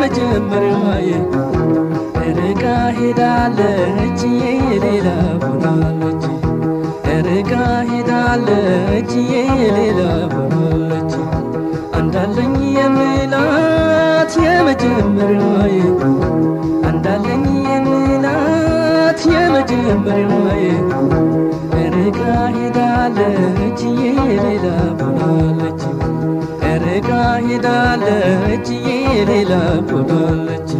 የመጀመሪያዬ ርቃ ሄዳለች የሌላ ሆናለች ርቃ ሄዳለች የሌላ ሆናለች አንዳለኝ የምላት የመጀመሪያዬ አንዳለኝ የምላት የመጀመሪያዬ ርቃ ሄዳለች የሌላ ሆናለች ርቃ ሄዳለች የሌላ ሆናለች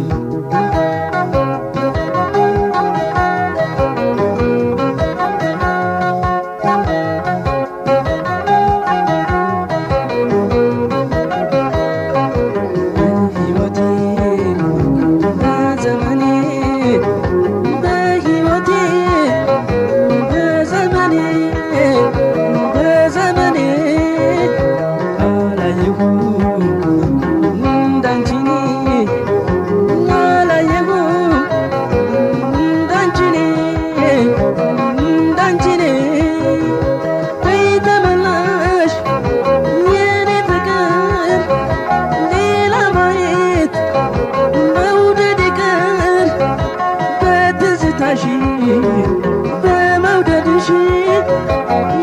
በመውደድሽ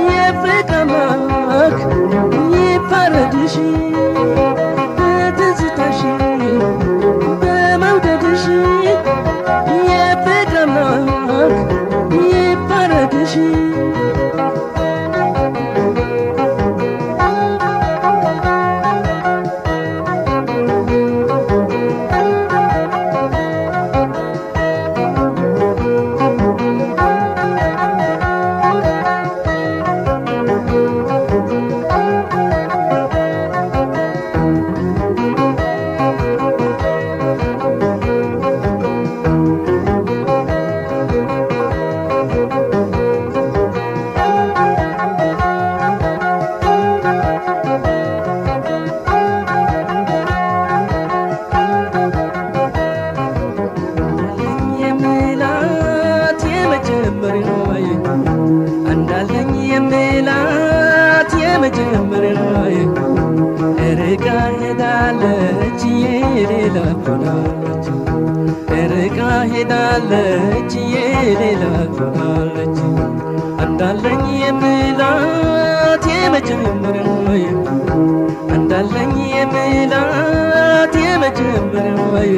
የፍቅር አምላክ ይፋረድሽ በትዝታሽ በመውደድሽ የፍቅር አምላክ ይፋረድሽ አንዳለኝ የምላት የመጀመሪያዬ ርቃ ሄዳለች የሌላ ሆናለች ርቃ ሄዳለች የሌላ ሆናለች አንዳለኝ የምላት የመጀመሪያዬ አንዳለኝ የምላት የመጀመሪያዬ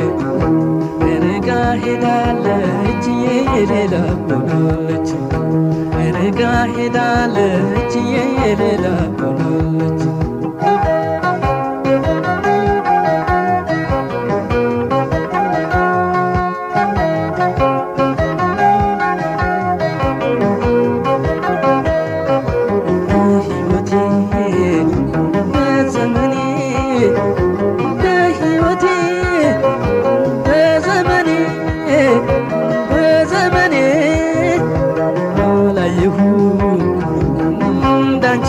ርቃ ሄዳለች የሌላ ሆናለች ርቃ ሄዳለች የሌላ ሆናለች እንዳንቺ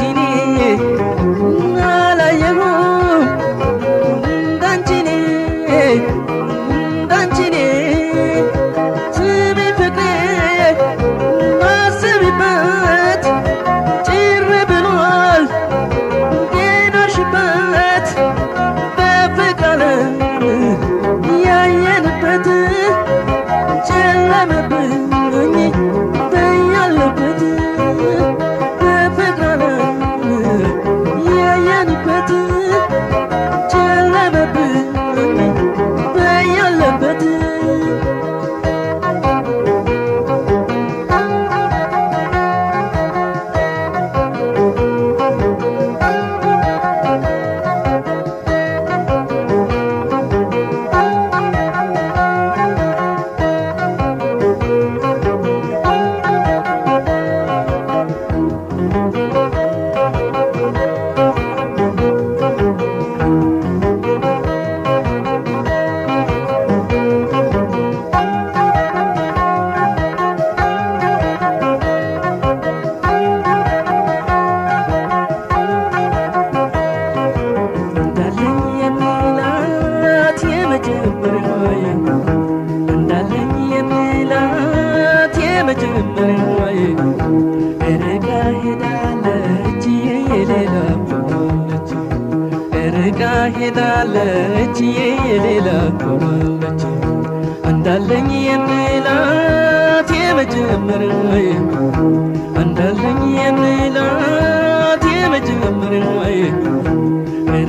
ሄዳለች የሌላ ሆናለች እንዳለኝ የምላት የመጀመሪያዬ እንዳለኝ የምላት የመጀመሪያዬ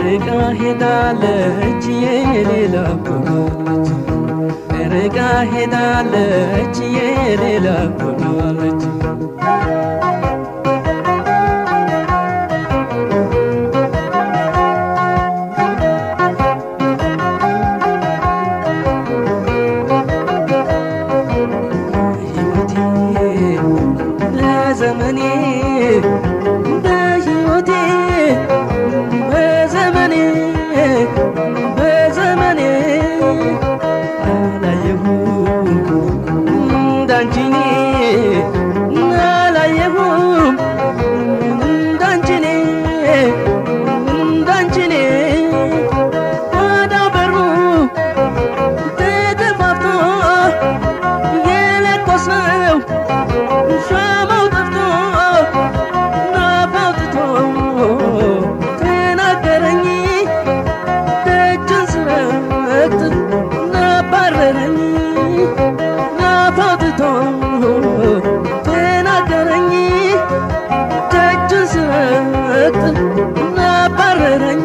ርቃ ሄዳለች የሌላ ሆናለች ርቃ ሄዳለች የሌላ ሆናለች በዘመኔ በሕይወቴ በዘመኔ በዘመኔ አላየሁም እንዳንቺ እኔ አላየሁም እንዳንቺ እኔ እንዳንቺ እኔ ጓዳው በሩ ተከፋፍቶ የለኮስነው ሻማው ጠፍቶ ናፋው ትቶ ተናገረኝ ደጅን ስረግጥ ናባረረኝ ናፋው ትቶ ተናገረኝ ደጅን ስረግጥ ናባረረኝ